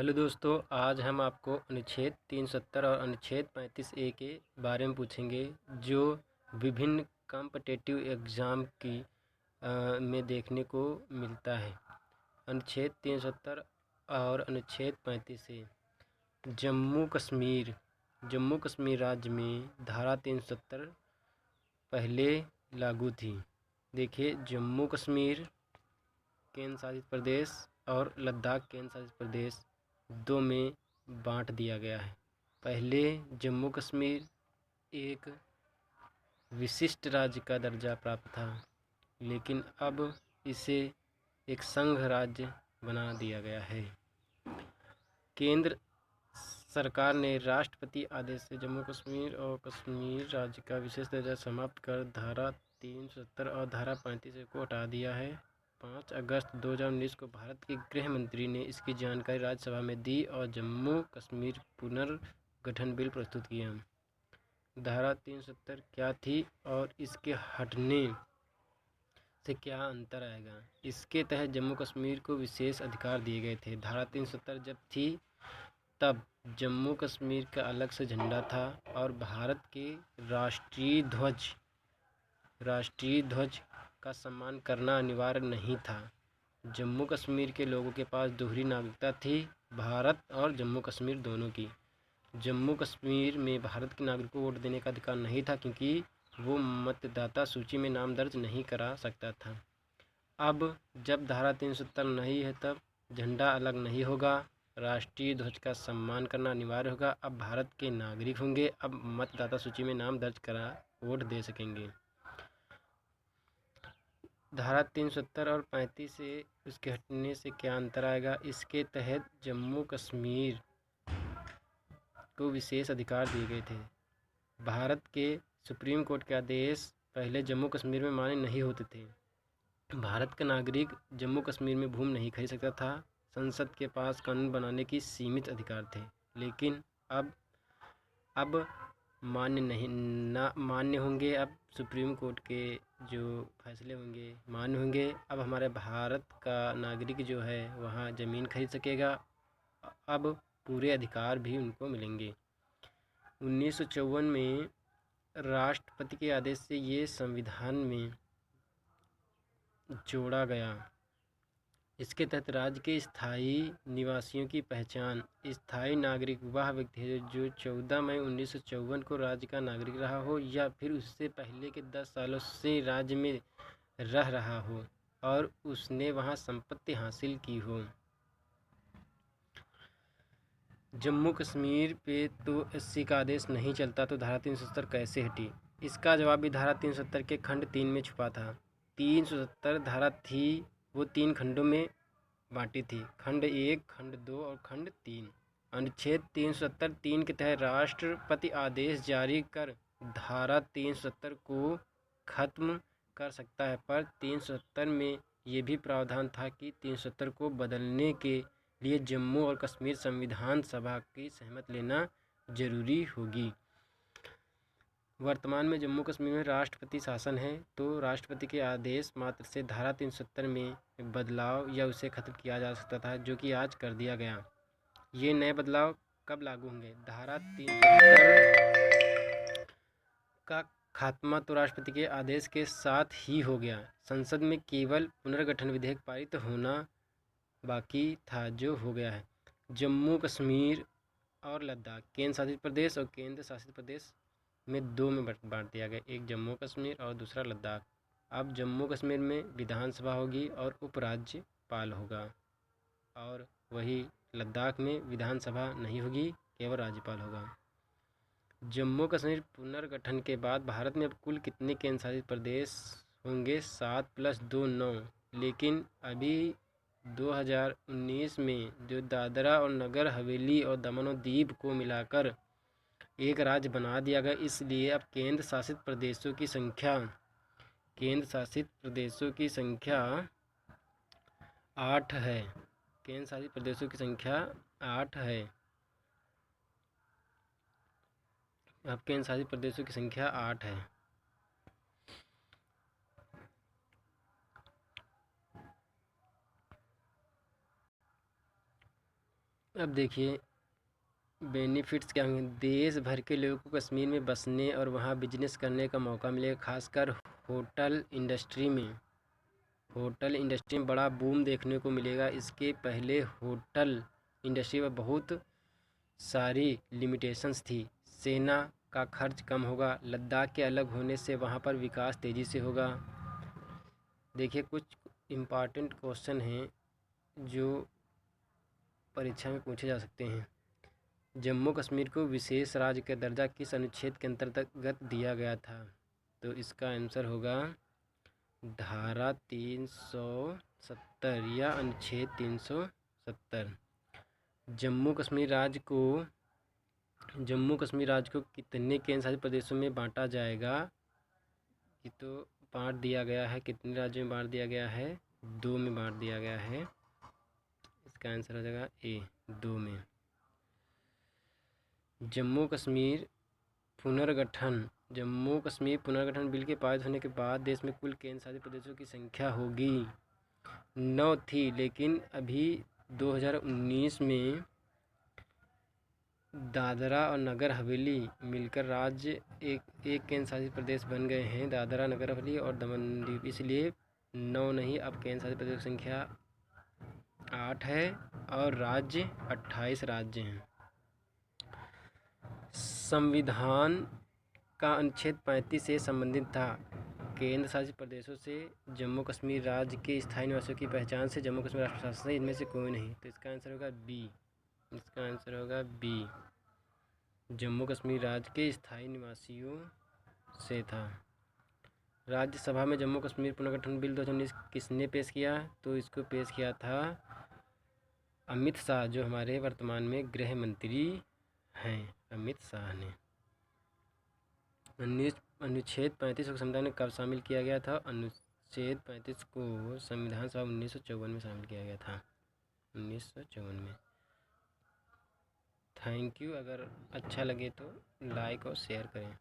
Hello दोस्तों, आज हम आपको अनुच्छेद 370 और अनुच्छेद 35A के बारे में पूछेंगे जो विभिन्न कॉम्पिटिटिव एग्ज़ाम की में देखने को मिलता है। अनुच्छेद 370 और अनुच्छेद 35A। जम्मू कश्मीर राज्य में धारा 370 पहले लागू थी। देखिए, जम्मू कश्मीर केंद्र शासित प्रदेश और लद्दाख केंद्र शासित प्रदेश दो में बांट दिया गया है। पहले जम्मू कश्मीर एक विशिष्ट राज्य का दर्जा प्राप्त था, लेकिन अब इसे एक संघ राज्य बना दिया गया है। केंद्र सरकार ने राष्ट्रपति आदेश से जम्मू कश्मीर और कश्मीर राज्य का विशेष दर्जा समाप्त कर धारा 370 और धारा 35 को हटा दिया है। 5 अगस्त 2019 को भारत के गृह मंत्री ने इसकी जानकारी राज्यसभा में दी और जम्मू कश्मीर पुनर्गठन बिल प्रस्तुत किया। धारा 370 क्या थी और इसके हटने से क्या अंतर आएगा? इसके तहत जम्मू कश्मीर को विशेष अधिकार दिए गए थे। धारा 370 जब थी तब जम्मू कश्मीर का अलग से झंडा था और भारत के राष्ट्रीय ध्वज का सम्मान करना अनिवार्य नहीं था। जम्मू कश्मीर के लोगों के पास दोहरी नागरिकता थी, भारत और जम्मू कश्मीर दोनों की। जम्मू कश्मीर में भारत के नागरिकों को वोट देने का अधिकार नहीं था, क्योंकि वो मतदाता सूची में नाम दर्ज नहीं करा सकता था। अब जब धारा 370 नहीं है, तब झंडा अलग नहीं होगा, राष्ट्रीय ध्वज का सम्मान करना अनिवार्य होगा। अब भारत के नागरिक होंगे, अब मतदाता सूची में नाम दर्ज करा वोट दे सकेंगे। धारा 370 और 35 से उसके हटने से क्या अंतर आएगा? इसके तहत जम्मू कश्मीर को विशेष अधिकार दिए गए थे। भारत के सुप्रीम कोर्ट के आदेश पहले जम्मू कश्मीर में मान्य नहीं होते थे। भारत का नागरिक जम्मू कश्मीर में भूमि नहीं खरीद सकता था। संसद के पास कानून बनाने की सीमित अधिकार थे, लेकिन अब मान्य होंगे। अब सुप्रीम कोर्ट के जो फैसले होंगे मान्य होंगे। अब हमारे भारत का नागरिक जो है वहाँ ज़मीन खरीद सकेगा। अब पूरे अधिकार भी उनको मिलेंगे। 1954 में राष्ट्रपति के आदेश से ये संविधान में जोड़ा गया। इसके तहत राज्य के स्थायी निवासियों की पहचान। स्थायी नागरिक वह व्यक्ति है जो 14 मई 1954 को राज्य का नागरिक रहा हो या फिर उससे पहले के 10 सालों से राज्य में रह रहा हो और उसने वहां संपत्ति हासिल की हो। जम्मू कश्मीर पे तो एससी का आदेश नहीं चलता, तो धारा 370 कैसे हटी? इसका जवाब भी धारा 370 के खंड 3 में छुपा था। 370 धारा थी वो 3 खंडों में बांटी थी, खंड 1, खंड 2 और खंड 3। अनुच्छेद 370 3 के तहत राष्ट्रपति आदेश जारी कर धारा 370 को खत्म कर सकता है, पर 370 में ये भी प्रावधान था कि 370 को बदलने के लिए जम्मू और कश्मीर संविधान सभा की सहमति लेना जरूरी होगी। वर्तमान में जम्मू कश्मीर में राष्ट्रपति शासन है, तो राष्ट्रपति के आदेश मात्र से धारा 370 में बदलाव या उसे खत्म किया जा सकता था, जो कि आज कर दिया गया। ये नए बदलाव कब लागू होंगे? धारा 370 का खात्मा तो राष्ट्रपति के आदेश के साथ ही हो गया। संसद में केवल पुनर्गठन विधेयक पारित होना बाकी था, जो हो गया है। जम्मू कश्मीर और लद्दाख केंद्र शासित प्रदेश और केंद्र शासित प्रदेश में दो में बांट दिया गया, एक जम्मू कश्मीर और दूसरा लद्दाख। अब जम्मू कश्मीर में विधानसभा होगी और उपराज्यपाल होगा, और वही लद्दाख में विधानसभा नहीं होगी, केवल राज्यपाल होगा। जम्मू कश्मीर पुनर्गठन के बाद भारत में अब कुल कितने केंद्र शासित प्रदेश होंगे? 7 + 2 9। लेकिन अभी 2019 में जो दादरा और नगर हवेली और दमन और दीव को मिलाकर एक राज्य बना दिया गया, इसलिए अब केंद्र शासित प्रदेशों की संख्या 8 है। केंद्र शासित प्रदेशों की संख्या 8 है। अब केंद्र शासित प्रदेशों की संख्या 8 है। अब देखिए बेनिफिट्स क्या होंगे। देश भर के लोगों को कश्मीर में बसने और वहाँ बिजनेस करने का मौका मिलेगा, खासकर होटल इंडस्ट्री में बड़ा बूम देखने को मिलेगा। इसके पहले होटल इंडस्ट्री में बहुत सारी लिमिटेशंस थी। सेना का खर्च कम होगा, लद्दाख के अलग होने से वहाँ पर विकास तेज़ी से होगा। देखिए कुछ इम्पॉर्टेंट क्वेश्चन हैं जो परीक्षा में पूछे जा सकते हैं। जम्मू कश्मीर को विशेष राज्य का दर्जा किस अनुच्छेद के अंतर्गत दिया गया था? तो इसका आंसर होगा धारा 370 या अनुच्छेद 370। जम्मू कश्मीर राज्य को कितने केंद्र शासित प्रदेशों में बांटा जाएगा? ये तो बांट दिया गया है। कितने राज्यों में बांट दिया गया है? 2 में बांट दिया गया है। इसका आंसर हो जाएगा ए, 2 में। जम्मू कश्मीर पुनर्गठन बिल के पारित होने के बाद देश में कुल केंद्र शासित प्रदेशों की संख्या होगी 9 थी, लेकिन अभी 2019 में दादरा और नगर हवेली मिलकर राज्य एक केंद्र शासित प्रदेश बन गए हैं, दादरा नगर हवेली और दमन दीव। इसलिए 9 नहीं, अब केंद्र शासित प्रदेश की संख्या 8 है और राज्य 28 राज्य हैं। संविधान का अनुच्छेद 35 से संबंधित था। केंद्र शासित प्रदेशों से जम्मू कश्मीर राज्य के स्थायी निवासियों की पहचान से जम्मू कश्मीर राष्ट्र प्रशासन से इनमें से कोई नहीं। तो इसका आंसर होगा बी। इसका आंसर होगा बी, जम्मू कश्मीर राज्य के स्थायी निवासियों से था। राज्यसभा में जम्मू कश्मीर पुनर्गठन बिल 2019 किसने पेश किया? तो इसको पेश किया था अमित शाह, जो हमारे वर्तमान में गृह मंत्री हैं, अमित शाह ने। अनुच्छेद 35 को संविधान में कब शामिल किया गया था? अनुच्छेद 35 को संविधान सभा 1954 में शामिल किया गया था, 1954 में। Thank you. अगर अच्छा लगे तो लाइक और शेयर करें।